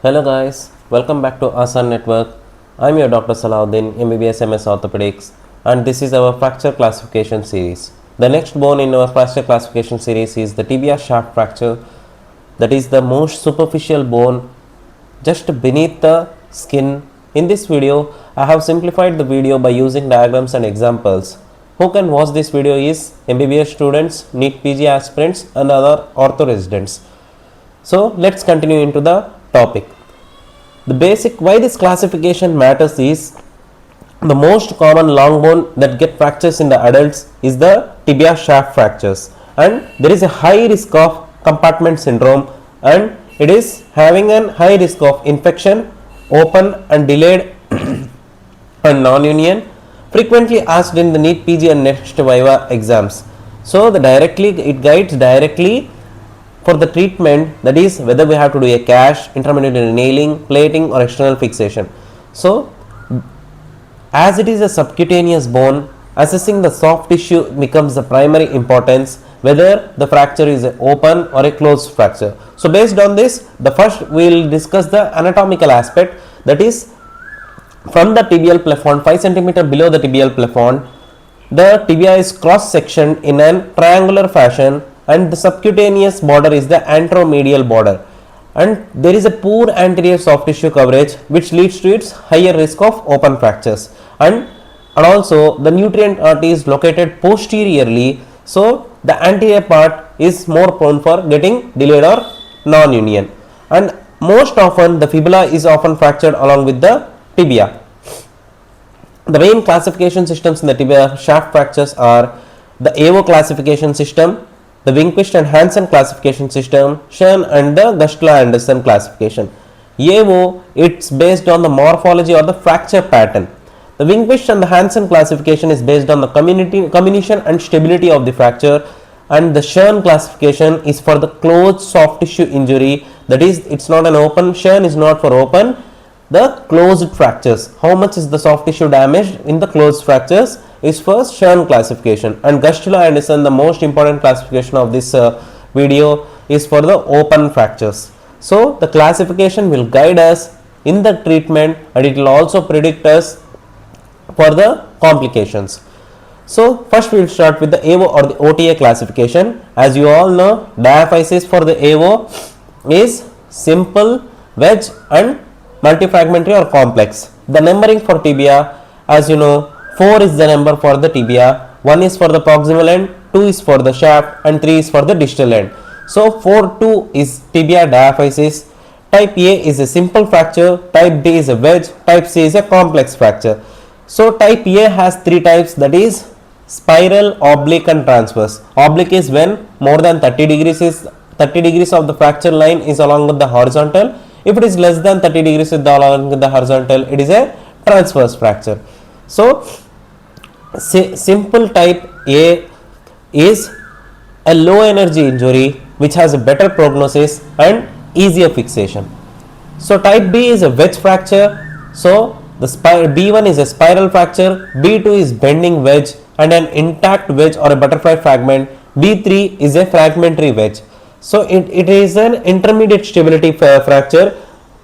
Hello guys, welcome back to ASAN Network. I am your Dr.Salauddin, MBBS MS Orthopaedics, and this is our fracture classification series. The next bone in our fracture classification series is the tibia shaft fracture, that is the most superficial bone just beneath the skin. In this video, I have simplified the video by using diagrams and examples. Who can watch this video is MBBS students, NEET PG aspirants and other ortho residents. So let's continue into the topic. The basic why this classification matters is the most common long bone that get fractures in the adults is the tibia shaft fractures, and there is a high risk of compartment syndrome, and it is having a high risk of infection, open and delayed and non-union, frequently asked in the NEET PG and next Viva exams. So it guides directly for the treatment, that is whether we have to do a cash, intermediate nailing, plating or external fixation. So as it is a subcutaneous bone, assessing the soft tissue becomes the primary importance, whether the fracture is an open or a closed fracture. So based on this, the first we will discuss the anatomical aspect, that is from the tibial plafond 5 cm below the tibial plafond, the tibia is cross sectioned in a triangular fashion, and the subcutaneous border is the anteromedial border, and there is a poor anterior soft tissue coverage which leads to its higher risk of open fractures, and also the nutrient artery is located posteriorly, so the anterior part is more prone for getting delayed or non-union, and most often the fibula is often fractured along with the tibia. The main classification systems in the tibia shaft fractures are the AO classification system, the Winquist and Hansen classification system, Schoen and the Gustlow-Anderson classification. AO, it's based on the morphology or the fracture pattern. The Winquist and the Hansen classification is based on the comminution and stability of the fracture, and the Schoen classification is for the closed soft tissue injury, that is it's not an open. Schoen is not for open, the closed fractures. How much is the soft tissue damaged in the closed fractures is for Schoen classification, and Gustlow-Anderson, the most important classification of this video, is for the open fractures. So the classification will guide us in the treatment, and it will also predict us for the complications. So first we will start with the AO or the OTA classification. As you all know, diaphyseal for the AO is simple, wedge and multifragmentary or complex. The numbering for tibia, as you know, 4 is the number for the tibia, 1 is for the proximal end, 2 is for the shaft and 3 is for the distal end. So 4-2 is tibia diaphyseal. Type A is a simple fracture, type B is a wedge, type C is a complex fracture. So type A has 3 types, that is spiral, oblique and transverse. Oblique is when more than 30 degrees of the fracture line is along with the horizontal. If it is less than 30 degrees along with the horizontal, it is a transverse fracture. So simple type A is a low energy injury which has a better prognosis and easier fixation. So type B is a wedge fracture. So the B1 is a spiral fracture, B2 is bending wedge and an intact wedge or a butterfly fragment, B3 is a fragmentary wedge. So it is an intermediate stability fracture.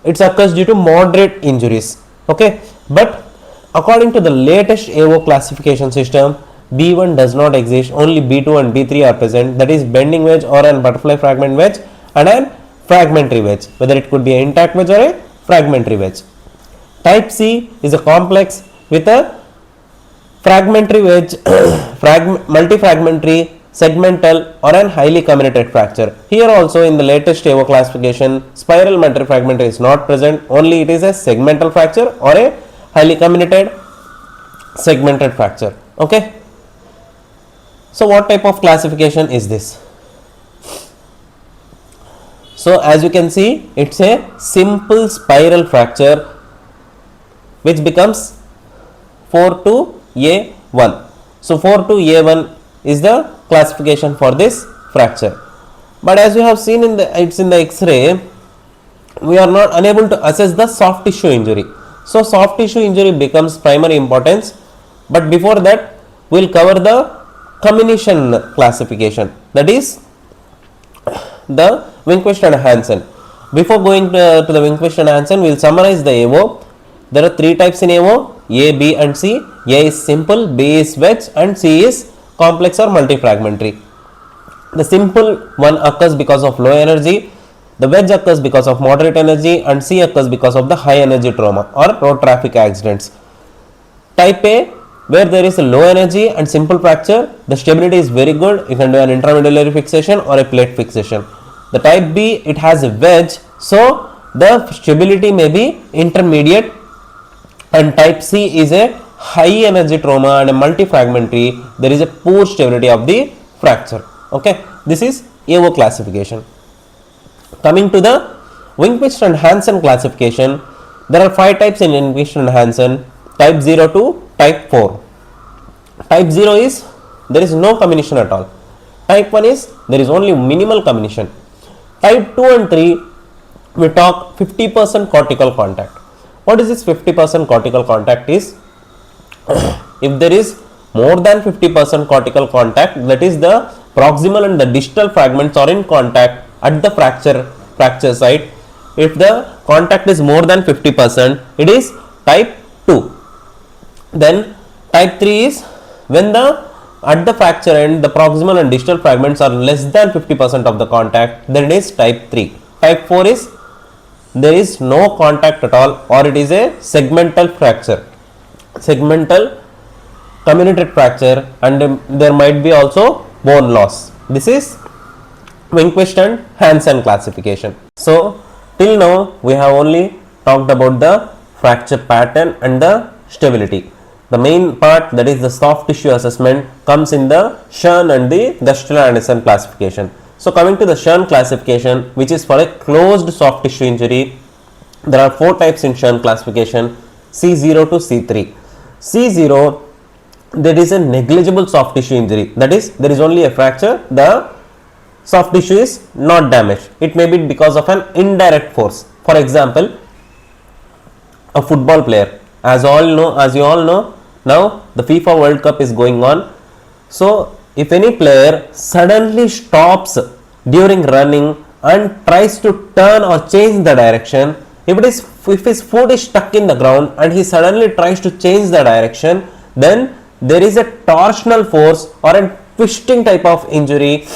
It occurs due to moderate injuries. Okay, but according to the latest AO classification system, B1 does not exist, only B2 and B3 are present, that is bending wedge or an butterfly fragment wedge and a fragmentary wedge, whether it could be an intact wedge or a fragmentary wedge. Type C is a complex with a fragmentary wedge, multifragmentary, segmental or an highly comminuted fracture. Here also in the latest AO classification, spiral multifragmentary is not present, only it is a segmental fracture or a highly comminuted segmented fracture. Okay, so what type of classification is this? So as you can see, it's a simple spiral fracture which becomes 4-A1. So 4-A1 is the classification for this fracture. But as you have seen in the X-ray, we are not unable to assess the soft tissue injury. So soft tissue injury becomes primary importance, but before that we will cover the comminution classification, that is the Winquist and Hansen. Before going to the wing twist and Hansen, we will summarize the AO. There are three types in AO: A, B, and C. A is simple, B is wedge, and C is complex or multifragmentary. The simple one occurs because of low energy, the wedge occurs because of moderate energy, and C occurs because of the high energy trauma or road traffic accidents. Type A, where there is a low energy and simple fracture, the stability is very good. You can do an intramedullary fixation or a plate fixation. The type B, it has a wedge, so the stability may be intermediate, and type C is a high energy trauma and a multifragmentary, there is a poor stability of the fracture. Okay, this is AO classification. Coming to the wing twist and Hansen classification, there are 5 types in wing twist and Hansen, type 0 to type 4. Type 0 is there is no comminution at all. Type 1 is there is only minimal comminution. Type 2 and 3, we talk 50% cortical contact. What is this 50% cortical contact is? If there is more than 50% cortical contact, that is the proximal and the distal fragments are in contact at the fracture site. If the contact is more than 50%, it is type 2. Then type 3 is when at the fracture end the proximal and distal fragments are less than 50% of the contact, then it is type 3. Type 4 is there is no contact at all, or it is a segmental fracture, segmental comminuted fracture, and there might be also bone loss. This is wing twist and Hansen classification. So till now we have only talked about the fracture pattern and the stability. The main part, that is the soft tissue assessment, comes in the Schön and the Dr.Salauddin classification. So coming to the Schön classification, which is for a closed soft tissue injury, there are 4 types in Schön classification, C0 to C3. C0, there is a negligible soft tissue injury, that is there is only a fracture, the soft tissue is not damaged. It may be because of an indirect force. For example, a football player, as you all know, now the FIFA World Cup is going on. So if any player suddenly stops during running and tries to turn or change the direction, if his foot is stuck in the ground and he suddenly tries to change the direction, then there is a torsional force or a twisting type of injury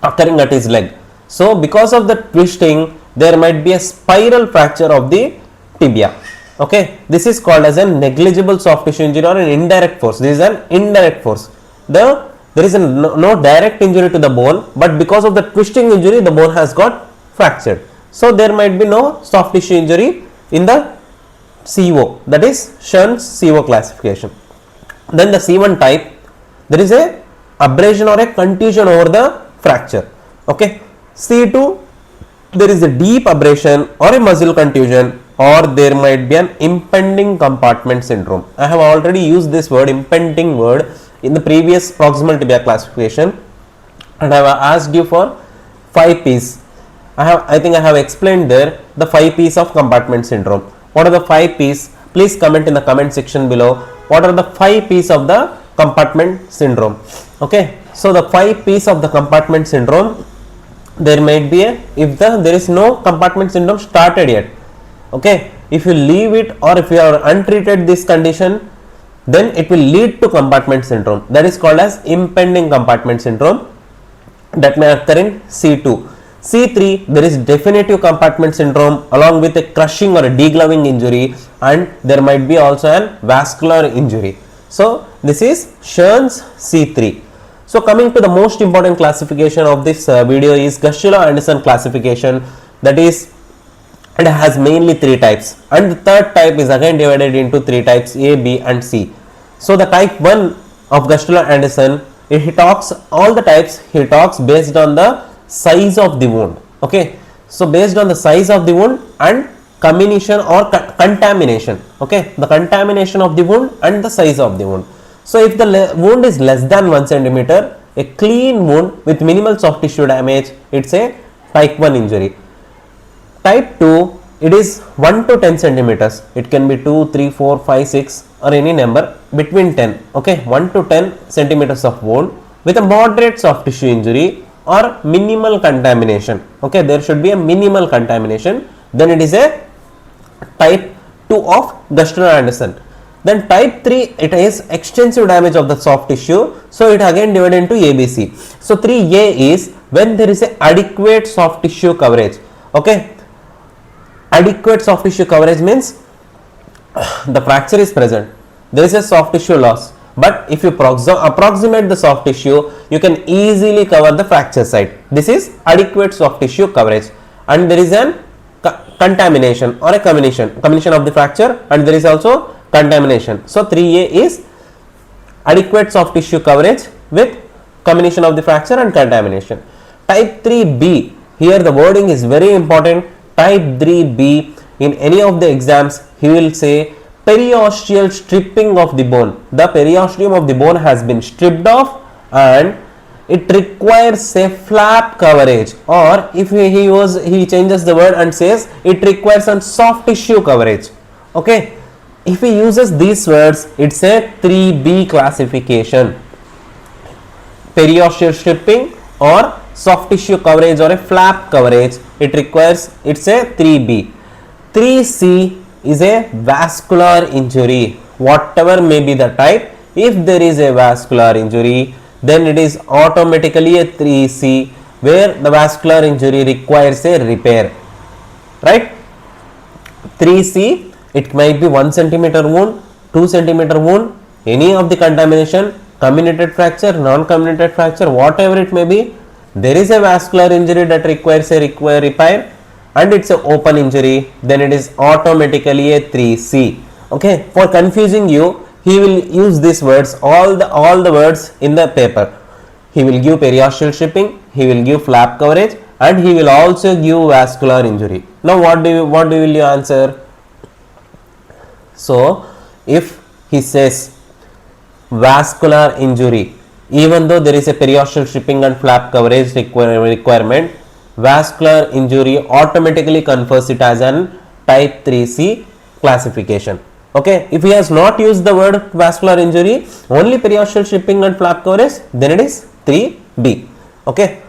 occurring at his leg. So because of the twisting, there might be a spiral fracture of the tibia. Okay, this is called as a negligible soft tissue injury or an indirect force. This is an indirect force. There is no direct injury to the bone, but because of the twisting injury, the bone has got fractured. So there might be no soft tissue injury in the CO, that is Schön's CO classification. Then the C1 type, there is a abrasion or a contusion over the fracture. Okay, C2, there is a deep abrasion or a muscle contusion, or there might be an impending compartment syndrome. I have already used this word, impending word, in the previous proximal tibia classification, and I have asked you for 5 P's. I think I have explained there the 5 P's of compartment syndrome. What are the 5 P's? Please comment in the comment section below. What are the 5 P's of the compartment syndrome? Okay, so the 5 P's of the compartment syndrome, there might be there is no compartment syndrome started yet. Okay, if you leave it or if you are untreated this condition, then it will lead to compartment syndrome, that is called as impending compartment syndrome, that may occur in C2. C3, there is definitive compartment syndrome along with a crushing or a degloving injury, and there might be also an vascular injury. So this is Schön's C3. So coming to the most important classification of this video is Dr.Salauddin classification, that is it has mainly 3 types, and the third type is again divided into 3 types, A, B and C. So the type 1 of Dr.Salauddin, he talks all the types, he talks based on the size of the wound. Okay, so based on the size of the wound and comminution or contamination. Okay, the contamination of the wound and the size of the wound. So if the wound is less than 1 centimeter, a clean wound with minimal soft tissue damage, it's a type 1 injury. Type 2, it is 1 to 10 centimeters. It can be 2, 3, 4, 5, 6 or any number between 10. Okay, 1 to 10 centimeters of wound with a moderate soft tissue injury or minimal contamination. Okay, there should be a minimal contamination. Then it is a type 2 of Gustilo-Anderson. Then type 3, it is extensive damage of the soft tissue. So it again divided into ABC. So 3A is when there is a adequate soft tissue coverage. Okay, adequate soft tissue coverage means the fracture is present, there is a soft tissue loss, but if you approximate the soft tissue, you can easily cover the fracture site. This is adequate soft tissue coverage. And there is an contamination or a comminution of the fracture, and there is also contamination. So 3A is adequate soft tissue coverage with comminution of the fracture and contamination. Type 3B, here the wording is very important. Type 3B, in any of the exams he will say periosteal stripping of the bone. The periosteum of the bone has been stripped off and it requires a flap coverage, or if he changes the word and says it requires a soft tissue coverage. Okay, if he uses these words, it's a 3B classification. Periosteal stripping or soft tissue coverage or a flap coverage, it requires, it's a 3B. 3C is a vascular injury, whatever may be the type. If there is a vascular injury, then it is automatically a 3C, where the vascular injury requires a repair, right? 3C, it might be 1 centimeter wound, 2 centimeter wound, any of the contamination, comminuted fracture, non-comminuted fracture, whatever it may be, there is a vascular injury that requires a repair, and it's an open injury, then it is automatically a 3C. Okay, for confusing you, he will use these words, all the words in the paper. He will give periosteal stripping, he will give flap coverage, and he will also give vascular injury. Now what will you answer? So if he says vascular injury, even though there is a periosteal stripping and flap coverage requirement, vascular injury automatically confers it as an type 3C classification. Okay, if he has not used the word vascular injury, only periosteal stripping and flap coverage, then it is 3B. Okay,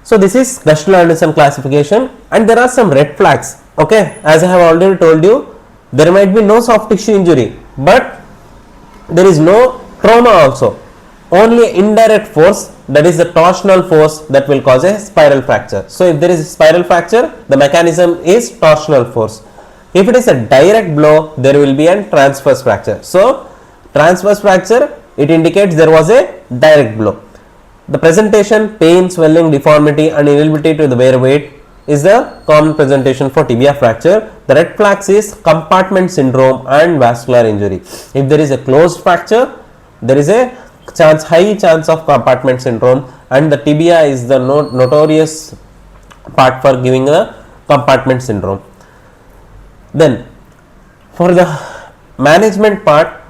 so this is Gustilo-Anderson classification, and there are some red flags. Okay, as I have already told you, there might be no soft tissue injury, but there is no trauma also, only indirect force, that is the torsional force, that will cause a spiral fracture. So if there is a spiral fracture, the mechanism is torsional force. If it is a direct blow, there will be a transverse fracture. So transverse fracture, it indicates there was a direct blow. The presentation, pain, swelling, deformity and inability to bear weight is the common presentation for tibia fracture. The red flags is compartment syndrome and vascular injury. If there is a closed fracture, there is a high chance of compartment syndrome, and the tibia is the notorious part for giving a compartment syndrome. Then for the management part,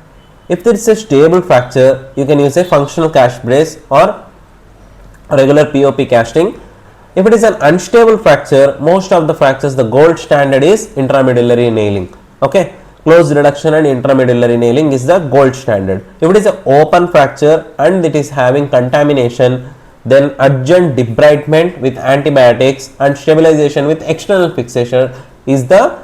if there is a stable fracture, you can use a functional cast brace or regular POP casting. If it is an unstable fracture, most of the fractures, the gold standard is intramedullary nailing. Okay, closed reduction and intramedullary nailing is the gold standard. If it is an open fracture and it is having contamination, then urgent debridement with antibiotics and stabilization with external fixation is the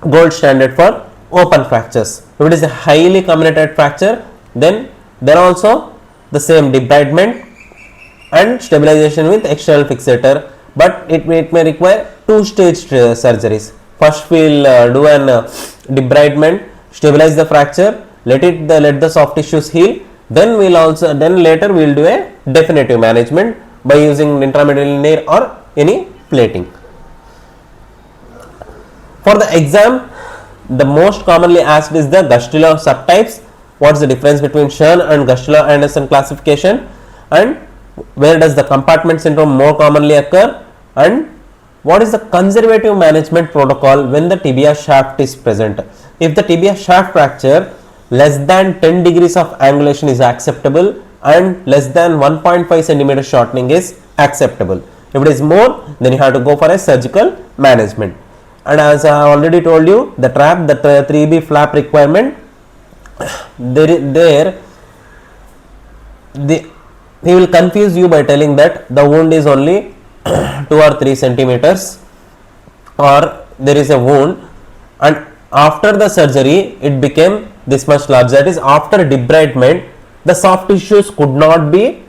gold standard for open fractures. If it is a highly comminuted fracture, then also the same debridement and stabilization with external fixator, but it may require two-stage surgeries. First we will do an debridement, stabilize the fracture, let the soft tissues heal, then later we will do a definitive management by using intramedullary nail or any plating. For the exam, the most commonly asked is the Gustilo subtypes. What is the difference between Schön and Gustilo-Anderson classification, and where does the compartment syndrome more commonly occur, and what is the conservative management protocol when the tibia shaft is present? If the tibia shaft fracture, less than 10 degrees of angulation is acceptable and less than 1.5 centimeter shortening is acceptable. If it is more, then you have to go for a surgical management. And as I already told you, the 3B flap requirement, the he will confuse you by telling that the wound is only 2 or 3 centimeters, or there is a wound and after the surgery it became this much large, that is after debridement the soft tissues could not be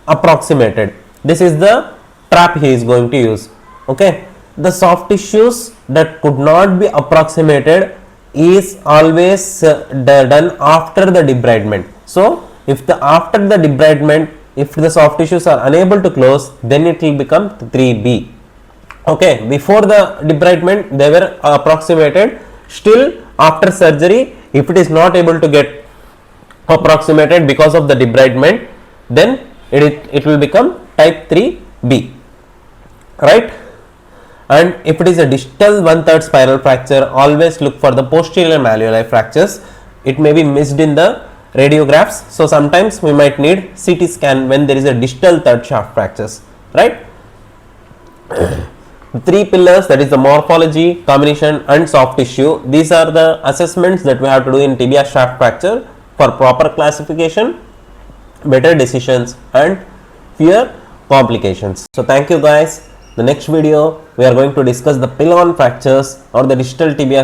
approximated. This is the trap he is going to use. Okay, the soft tissues that could not be approximated is always done after the debridement. So if the after the debridement, if the soft tissues are unable to close, then it will become 3B. Okay, before the debridement they were approximated, still after surgery if it is not able to get approximated because of the debridement, then it will become type 3B, right? And if it is a distal 1/3 spiral fracture, always look for the posterior malleoli fractures. It may be missed in the radiographs, so sometimes we might need CT scan when there is a distal third shaft fractures, right? Three pillars, that is the morphology, comminution and soft tissue. These are the assessments that we have to do in tibia shaft fracture for proper classification, better decisions and fewer complications. So thank you guys. The next video we are going to discuss the pilon fractures or the distal tibia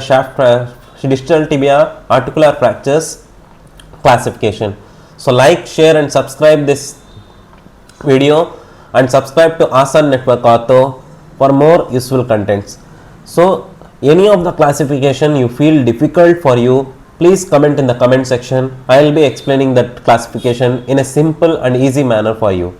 distal tibia articular fractures classification. So like, share and subscribe this video and subscribe to ASAN Network Ortho for more useful contents. So any of the classification you feel difficult for you, please comment in the comment section. I will be explaining that classification in a simple and easy manner for you.